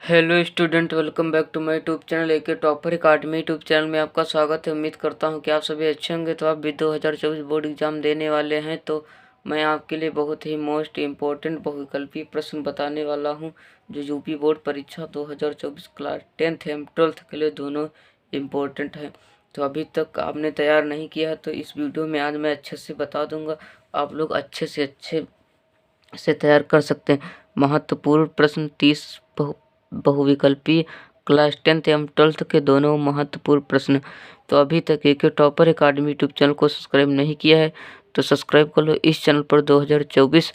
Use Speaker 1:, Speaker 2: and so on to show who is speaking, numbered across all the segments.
Speaker 1: Hello student, welcome back to my YouTube channel AK topper academy YouTube channel में आपका स्वागत है। उम्मीद करता हूं कि आप सभी अच्छे होंगे। तो आप भी 2024 बोर्ड एग्जाम देने वाले हैं, तो मैं आपके लिए बहुत ही मोस्ट इम्पोर्टेंट बहुविकल्पीय प्रश्न बताने वाला हूं, जो यूपी बोर्ड परीक्षा 2024 क्लास 10th एवं 12th के लिए दोनों इम्पोर्टेंट है। तो अभी तक आपने तैयार नहीं किया है तो इस वीडियो में आज मैं अच्छे से बता दूँगा, आप लोग अच्छे से तैयार कर सकते हैं। महत्वपूर्ण प्रश्न 30 बहुविकल्पीय क्लास 10th एवं 12th के दोनों महत्वपूर्ण प्रश्न। तो अभी तक एके टॉपर अकाडमी यूट्यूब चैनल को सब्सक्राइब नहीं किया है तो सब्सक्राइब कर लो। इस चैनल पर 2024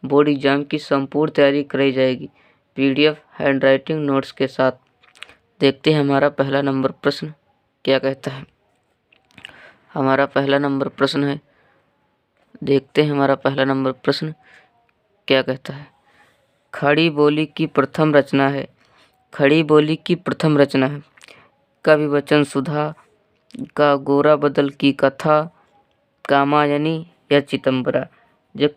Speaker 1: बोर्ड एग्जाम की संपूर्ण तैयारी कराई जाएगी, पीडीएफ हैंड राइटिंग नोट्स के साथ। देखते हैं हमारा पहला नंबर प्रश्न क्या कहता है। हमारा पहला नंबर प्रश्न है, देखते हैं हमारा पहला नंबर प्रश्न क्या कहता है। खड़ी बोली की प्रथम रचना है। खड़ी बोली की प्रथम रचना है कवि वचन सुधा का गोरा बदल की कथा, कामायनी या चिदंबरा। जो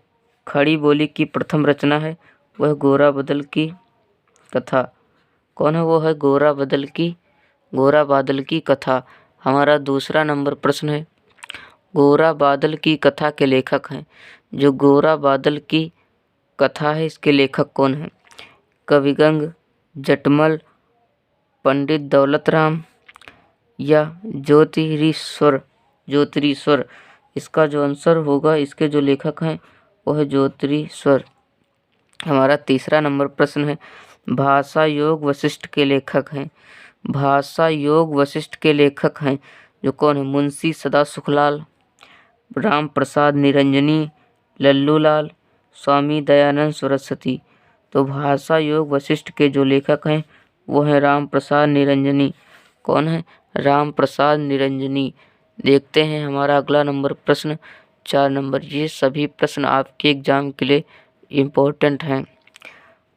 Speaker 1: खड़ी बोली की प्रथम रचना है वह गोरा बदल की कथा। कौन है वो? है गोरा बादल की कथा। हमारा दूसरा नंबर प्रश्न है, गोरा बादल की कथा के लेखक हैं। जो गोरा बादल की कथा है इसके लेखक कौन है? कविगंग, जटमल, पंडित दौलत राम या ज्योतिरीश्वर। इसका जो आंसर होगा, इसके जो लेखक हैं वो है ज्योतिरीश्वर। हमारा तीसरा नंबर प्रश्न है, भाषा योग वशिष्ठ के लेखक हैं। भाषा योग वशिष्ठ के लेखक हैं जो कौन है? मुंशी सदा सुखलाल, राम प्रसाद निरंजनी, लल्लूलाल, स्वामी दयानंद सरस्वती। तो भाषा योग वशिष्ठ के जो लेखक हैं वो है राम प्रसाद निरंजनी। कौन है? राम प्रसाद निरंजनी। देखते हैं हमारा अगला नंबर प्रश्न 4 नंबर। ये सभी प्रश्न आपके एग्जाम के लिए इम्पोर्टेंट हैं।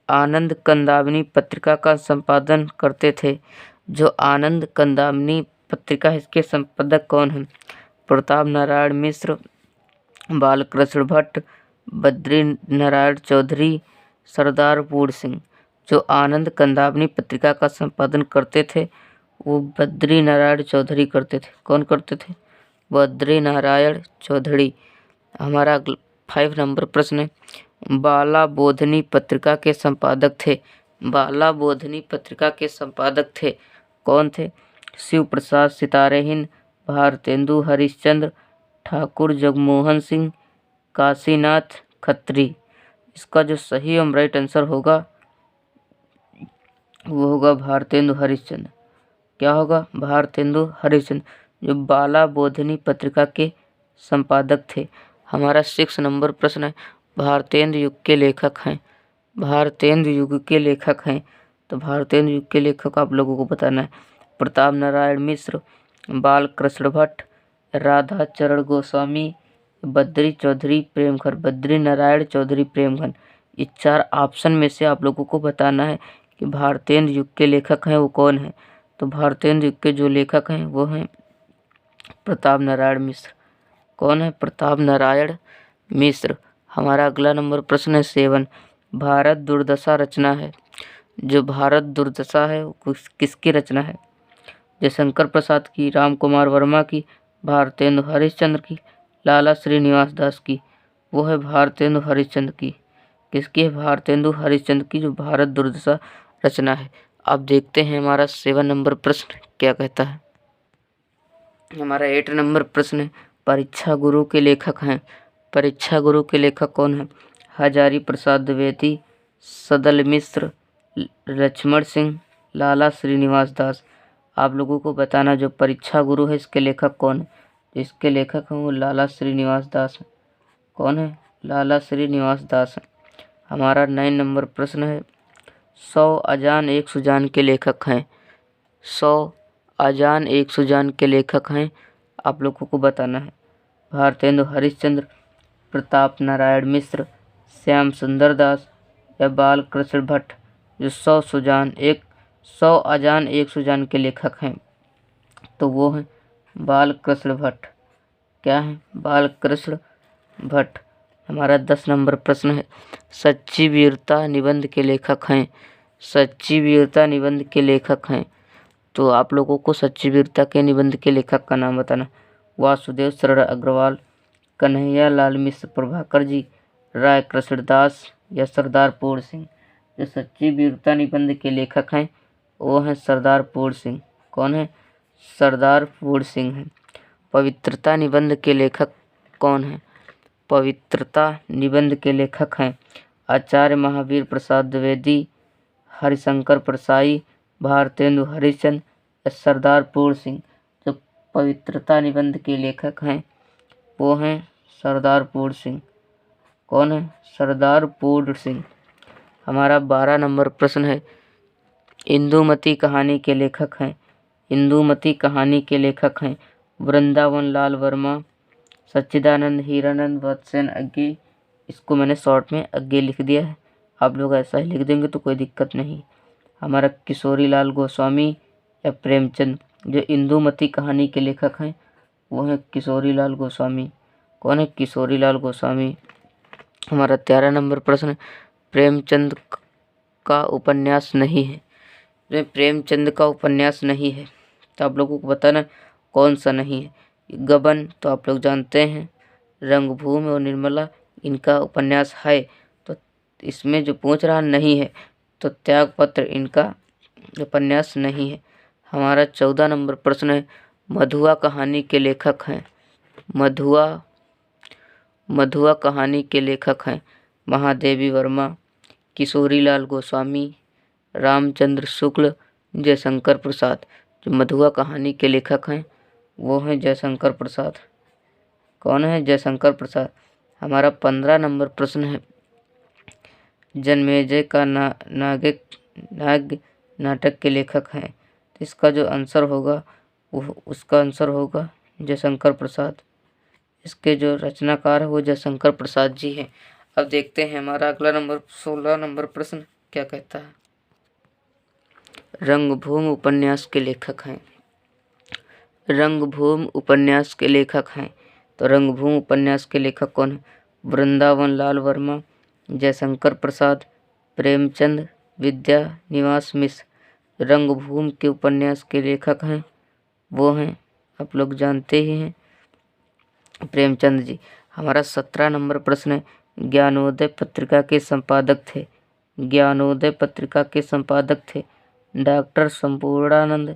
Speaker 1: आनंद कंदावनी पत्रिका का संपादन करते थे। जो आनंद कंदावनी पत्रिका है इसके संपादक कौन हैं? प्रताप नारायण मिश्र, बालकृष्ण भट्ट, बद्री नारायण चौधरी, सरदार पूर्ण सिंह। जो आनंद कंदावनी पत्रिका का संपादन करते थे वो बद्री नारायण चौधरी करते थे। कौन करते थे? बद्री नारायण चौधरी। हमारा 5 नंबर प्रश्न है, बाला बोधनी पत्रिका के संपादक थे। बाला बोधनी पत्रिका के संपादक थे कौन थे? शिव प्रसाद सितारेहीन, भारतेंदु हरिश्चंद्र, ठाकुर जगमोहन सिंह, काशीनाथ खत्री। इसका जो सही एवं राइट आंसर होगा वो होगा भारतेंदु हरिश्चंद्र। क्या होगा? भारतेंदु हरिश्चंद्र, जो बाला बोधनी पत्रिका के संपादक थे। हमारा 6 नंबर प्रश्न है, भारतेंदु युग के लेखक हैं। भारतेंदु युग के लेखक हैं तो भारतेंदु युग के लेखक आप लोगों को बताना है। प्रताप नारायण मिश्र, बालकृष्ण भट्ट, राधा चरण गोस्वामी, बद्री चौधरी प्रेमघर। बद्री नारायण चौधरी प्रेमघर। इस 4 ऑप्शन में से आप लोगों को बताना है कि भारतेंदु युग के लेखक हैं वो कौन है। तो भारतेंदु युग के जो लेखक हैं वो हैं प्रताप नारायण मिश्र। कौन है? प्रताप नारायण मिश्र। हमारा अगला नंबर प्रश्न है 7, भारत दुर्दशा रचना है। जो भारत दुर्दशा है वो किसकी रचना है? जयशंकर प्रसाद की, राम कुमार वर्मा की, भारतेंदु हरिश्चंद्र की, लाला श्रीनिवास दास की। वो है भारतेंदु हरिश्चंद्र की। किसकी है? भारतेंदु हरिश्चंद्र की जो भारत दुर्दशा रचना है। अब देखते हैं हमारा 7 नंबर प्रश्न क्या कहता है। हमारा 8 नंबर प्रश्न है, परीक्षा गुरु के लेखक हैं। परीक्षा गुरु के लेखक कौन है? हजारी प्रसाद द्विवेदी, सदल मिश्र, लक्ष्मण सिंह, लाला श्रीनिवास दास। आप लोगों को बताना जो परीक्षा गुरु है इसके लेखक कौन है। इसके लेखक हैं वो लाला श्रीनिवास दास है। कौन है? लाला श्रीनिवास दास है। हमारा 9 नंबर प्रश्न है, 100 अजान एक सुजान के लेखक हैं। 100 अजान एक सुजान के लेखक हैं आप लोगों को बताना है। भारतेंदु हरिश्चंद्र, प्रताप नारायण मिश्र, श्याम सुंदर दास या बालकृष्ण भट्ट। जो 100 अजान एक सुजान के लेखक हैं तो वो हैं बालकृष्ण भट्ट। क्या है? बालकृष्ण भट्ट। हमारा 10 नंबर प्रश्न है, सच्ची वीरता निबंध के लेखक हैं। सच्ची वीरता निबंध के लेखक हैं? तो आप लोगों को सच्ची वीरता के निबंध के लेखक का नाम बताना। वासुदेव शरण अग्रवाल, कन्हैया लाल मिश्र प्रभाकर जी, राय कृष्णदास या सरदार पूर्ण सिंह। जो सच्ची वीरता निबंध के लेखक हैं वो हैं सरदार पूर्ण सिंह। कौन है? सरदार पूर्ण सिंह हैं। पवित्रता निबंध के लेखक कौन हैं? पवित्रता निबंध के लेखक हैं आचार्य महावीर प्रसाद द्विवेदी, हरिशंकर परसाई, भारतेंदु हरिश्चंद्र या सरदार पूर्ण सिंह। जो पवित्रता निबंध के लेखक हैं वो हैं सरदार पूर्ण सिंह। कौन है? सरदार पूर्ण सिंह। हमारा 12 नंबर प्रश्न है, इंदुमती कहानी के लेखक हैं? इंदुमती कहानी के लेखक हैं वृंदावन लाल वर्मा, सच्चिदानंद हीरानंद वत्सेन अग्गे। इसको मैंने शॉर्ट में अग्गे लिख दिया है, आप लोग ऐसा ही लिख देंगे तो कोई दिक्कत नहीं। हमारा किशोरी लाल गोस्वामी या प्रेमचंद। जो इंदुमती कहानी के लेखक हैं वो हैं किशोरी लाल गोस्वामी। कौन है? किशोरी लाल गोस्वामी। हमारा 13 नंबर प्रश्न, प्रेमचंद का उपन्यास नहीं है? जो प्रेमचंद का उपन्यास नहीं है तो आप लोगों को बताना कौन सा नहीं है। गबन तो आप लोग जानते हैं, रंगभूमि और निर्मला इनका उपन्यास है, तो इसमें जो पूछ रहा नहीं है तो त्यागपत्र इनका उपन्यास नहीं है। हमारा 14 नंबर प्रश्न है, मधुआ कहानी के लेखक हैं? मधुआ कहानी के लेखक हैं महादेवी वर्मा, किशोरी लाल गोस्वामी, रामचंद्र शुक्ल, जयशंकर प्रसाद। जो मधुआ कहानी के लेखक हैं वो हैं जयशंकर प्रसाद। कौन है? जयशंकर प्रसाद। हमारा 15 नंबर प्रश्न है, जन्मेजय का नाग नाटक के लेखक हैं? तो इसका जो आंसर होगा उसका आंसर होगा जयशंकर प्रसाद। इसके जो रचनाकार है वो जयशंकर प्रसाद जी हैं। अब देखते हैं हमारा अगला नंबर 16 नंबर प्रश्न क्या कहता है। रंगभूमि उपन्यास के लेखक हैं? रंगभूमि उपन्यास के लेखक हैं तो रंगभूमि उपन्यास के लेखक कौन है? वृंदावन लाल वर्मा, जयशंकर प्रसाद, प्रेमचंद, विद्या निवास मिश्र। रंगभूमि के उपन्यास के लेखक हैं वो हैं, आप लोग जानते ही हैं, प्रेमचंद जी। हमारा 17 नंबर प्रश्न है, ज्ञानोदय पत्रिका के संपादक थे? ज्ञानोदय पत्रिका के संपादक थे डॉक्टर संपूर्णानंद,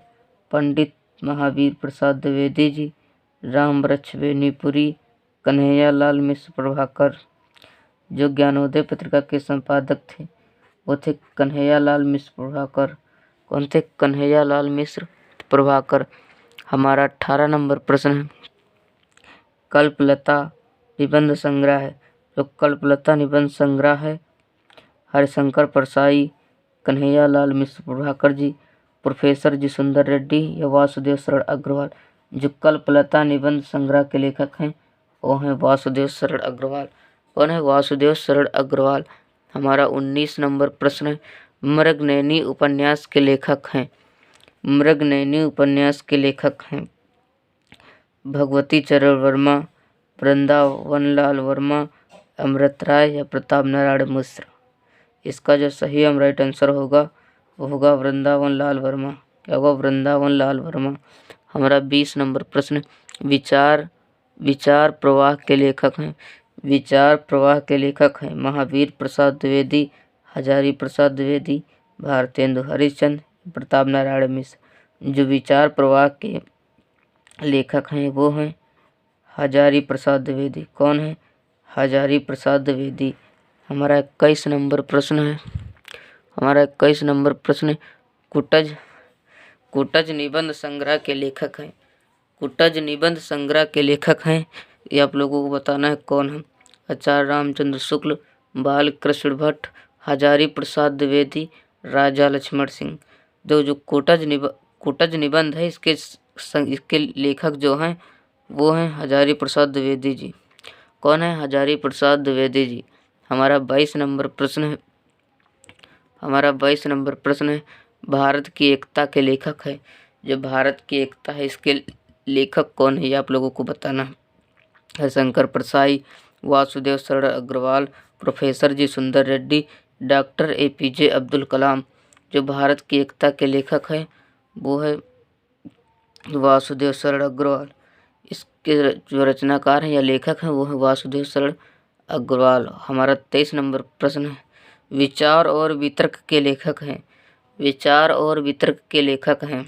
Speaker 1: पंडित महावीर प्रसाद द्विवेदी जी, राम वृक्ष बेनीपुरी, कन्हैया लाल मिश्र प्रभाकर। जो ज्ञानोदय पत्रिका के संपादक थे वो थे कन्हैया लाल मिश्र प्रभाकर। कौन थे? कन्हैया लाल मिश्र प्रभाकर। हमारा 18 नंबर प्रश्न है, कल्पलता निबंध संग्रह है? जो कल्पलता निबंध संग्रह है हरिशंकर परसाई, कन्हैया लाल मिश्र प्रभाकर जी, प्रोफेसर जी सुंदर रेड्डी या वासुदेव शरण अग्रवाल। जो कल्पलता निबंध संग्रह के लेखक हैं वो हैं वासुदेव शरण अग्रवाल। कौन है? वासुदेव शरण अग्रवाल। हमारा 19 नंबर प्रश्न है, मृगनयनी उपन्यास के लेखक हैं? मृगनयनी उपन्यास के लेखक हैं भगवती चरण वर्मा, वृंदावन लाल वर्मा, अमृत राय या प्रताप नारायण मिश्र। इसका जो सही राइट आंसर होगा वो होगा वृंदावन लाल वर्मा। क्या होगा? वृंदावन लाल वर्मा। हमारा 20 नंबर प्रश्न, विचार प्रवाह के लेखक हैं? विचार प्रवाह के लेखक हैं महावीर प्रसाद द्विवेदी, हजारी प्रसाद द्विवेदी, भारतेंदु हरिश्चंद्र, प्रताप नारायण मिश्र। जो विचार प्रवाह के लेखक हैं वो हैं हजारी प्रसाद द्विवेदी। कौन है? हजारी प्रसाद द्विवेदी। हमारा 21 नंबर प्रश्न है, हमारा 21 नंबर प्रश्न कुटज निबंध संग्रह के लेखक हैं? कुटज निबंध संग्रह के लेखक हैं ये आप लोगों को बताना है कौन है? आचार्य रामचंद्र शुक्ल, बाल कृष्ण भट्ट, हजारी प्रसाद द्विवेदी, राजा लक्ष्मण सिंह। जो कुटज निबंध है इसके लेखक जो हैं वो हैं हजारी प्रसाद द्विवेदी जी। कौन है? हजारी प्रसाद द्विवेदी जी। हमारा 22 नंबर प्रश्न है, हमारा 22 नंबर प्रश्न है, भारत की एकता के लेखक है? जो भारत की एकता है इसके लेखक कौन है ये आप लोगों को बताना है। हरिशंकर परसाई, वासुदेव शरण अग्रवाल, प्रोफेसर जी सुंदर रेड्डी, डॉक्टर APJ अब्दुल कलाम। जो भारत की एकता के लेखक हैं वो है वासुदेव शरण अग्रवाल। इसके जो रचनाकार हैं या लेखक हैं वो है वासुदेव शरण अग्रवाल। हमारा 23 नंबर प्रश्न है, विचार और वितर्क के लेखक हैं। विचार और वितर्क के लेखक हैं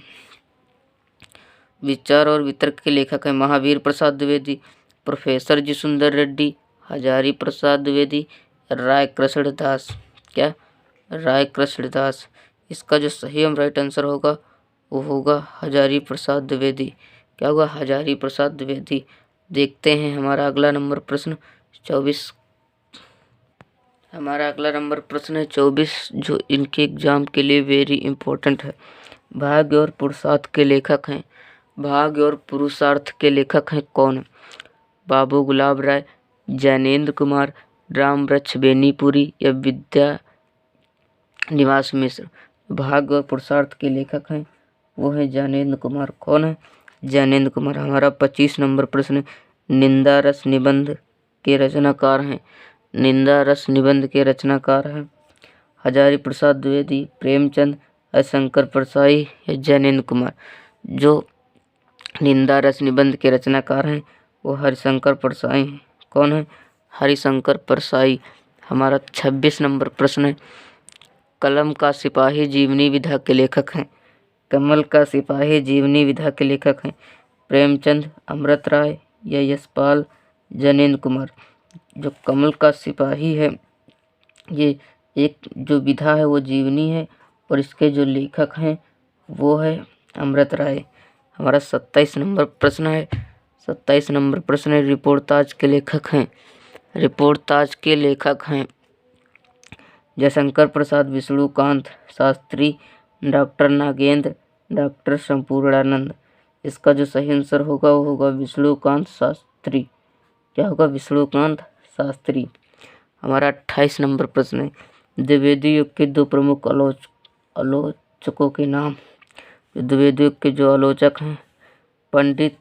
Speaker 1: विचार और वितर्क के लेखक हैं महावीर प्रसाद द्विवेदी, प्रोफेसर जी सुंदर रेड्डी, हजारी प्रसाद द्विवेदी, राय कृष्ण दास। क्या? राय कृष्ण दास। इसका जो सही एवं राइट आंसर होगा वो होगा हजारी प्रसाद द्विवेदी। क्या होगा? हजारी प्रसाद द्विवेदी। देखते हैं हमारा अगला नंबर प्रश्न 24। हमारा अगला नंबर प्रश्न है 24, जो इनके एग्जाम के लिए वेरी इंपॉर्टेंट है। भाग्य और पुरुषार्थ के लेखक हैं। भाग्य और पुरुषार्थ के लेखक हैं कौन? बाबू गुलाब राय, जैनेन्द्र कुमार, राम वृक्ष बेनीपुरी या विद्या निवास मिश्र। भाग्य और पुरुषार्थ के लेखक हैं वो है जैनेन्द्र कुमार। कौन है? जैनेन्द्र कुमार। हमारा 25 नंबर प्रश्न, निंदा रस निबंध के रचनाकार हैं। निंदा रस निबंध के रचनाकार हैं हजारी प्रसाद द्विवेदी, प्रेमचंद, हरिशंकर परसाई या जैनेन्द्र कुमार। जो निंदा रस निबंध के रचनाकार हैं वो हरिशंकर परसाई हैं। कौन है? हरिशंकर परसाई। हमारा 26 नंबर प्रश्न है, कलम का सिपाही जीवनी विधा के लेखक हैं। कमल का सिपाही जीवनी विधा के लेखक हैं प्रेमचंद, अमृत राय या यशपाल, जैनेन्द्र कुमार। जो कमल का सिपाही है ये एक जो विधा है वो जीवनी है और इसके जो लेखक हैं वो है अमृत राय। हमारा 27 नंबर प्रश्न है 27 नंबर प्रश्न है, रिपोर्ताज के लेखक हैं। रिपोर्ताज के लेखक हैं जयशंकर प्रसाद, विष्णुकांत शास्त्री, डॉक्टर नागेंद्र, डॉक्टर संपूर्णानंद। इसका जो सही आंसर होगा वो होगा विष्णुकांत शास्त्री। क्या होगा? विष्णुकांत शास्त्री। हमारा 28 नंबर प्रश्न है, द्विवेदी युग के दो प्रमुख आलोचकों के नाम। द्विवेदी युग के जो आलोचक हैं पंडित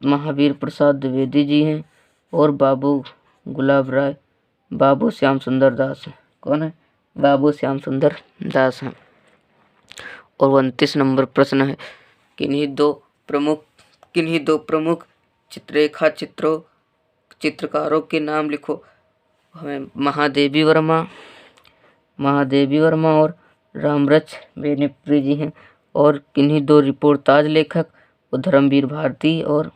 Speaker 1: महावीर प्रसाद द्विवेदी जी हैं और बाबू गुलाब राय, बाबू श्याम सुंदर दास हैं। कौन है? बाबू श्याम सुंदर दास हैं। और 29 नंबर प्रश्न है, किन्हीं दो प्रमुख चित्रकारों के नाम लिखो। हमें महादेवी वर्मा और रामवृक्ष बेनीपुरी जी हैं। और किन्हीं दो रिपोर्ताज लेखक वो धर्मवीर भारती और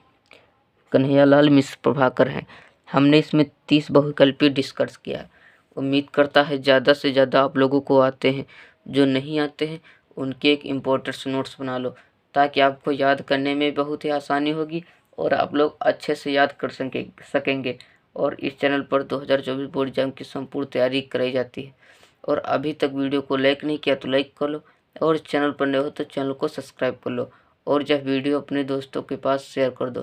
Speaker 1: कन्हैयालाल मिश्र प्रभाकर हैं। हमने इसमें 30 बहुविकल्पी डिस्कस किया है। उम्मीद करता है ज़्यादा से ज़्यादा आप लोगों को आते हैं। जो नहीं आते हैं उनके एक इम्पोर्टेंट नोट्स बना लो ताकि आपको याद करने में बहुत ही आसानी होगी और आप लोग अच्छे से याद कर सकेंगे। और इस चैनल पर 2024 बोर्ड एग्जाम की संपूर्ण तैयारी कराई जाती है। और अभी तक वीडियो को लाइक नहीं किया तो लाइक कर लो और इस चैनल पर नए हो तो चैनल को सब्सक्राइब कर लो और यह वीडियो अपने दोस्तों के पास शेयर कर दो।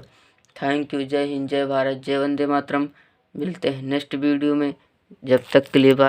Speaker 1: Thank you. जय हिंद, जय भारत, जय वंदे मातरम। मिलते हैं नेक्स्ट वीडियो में। जब तक के लिए बाय।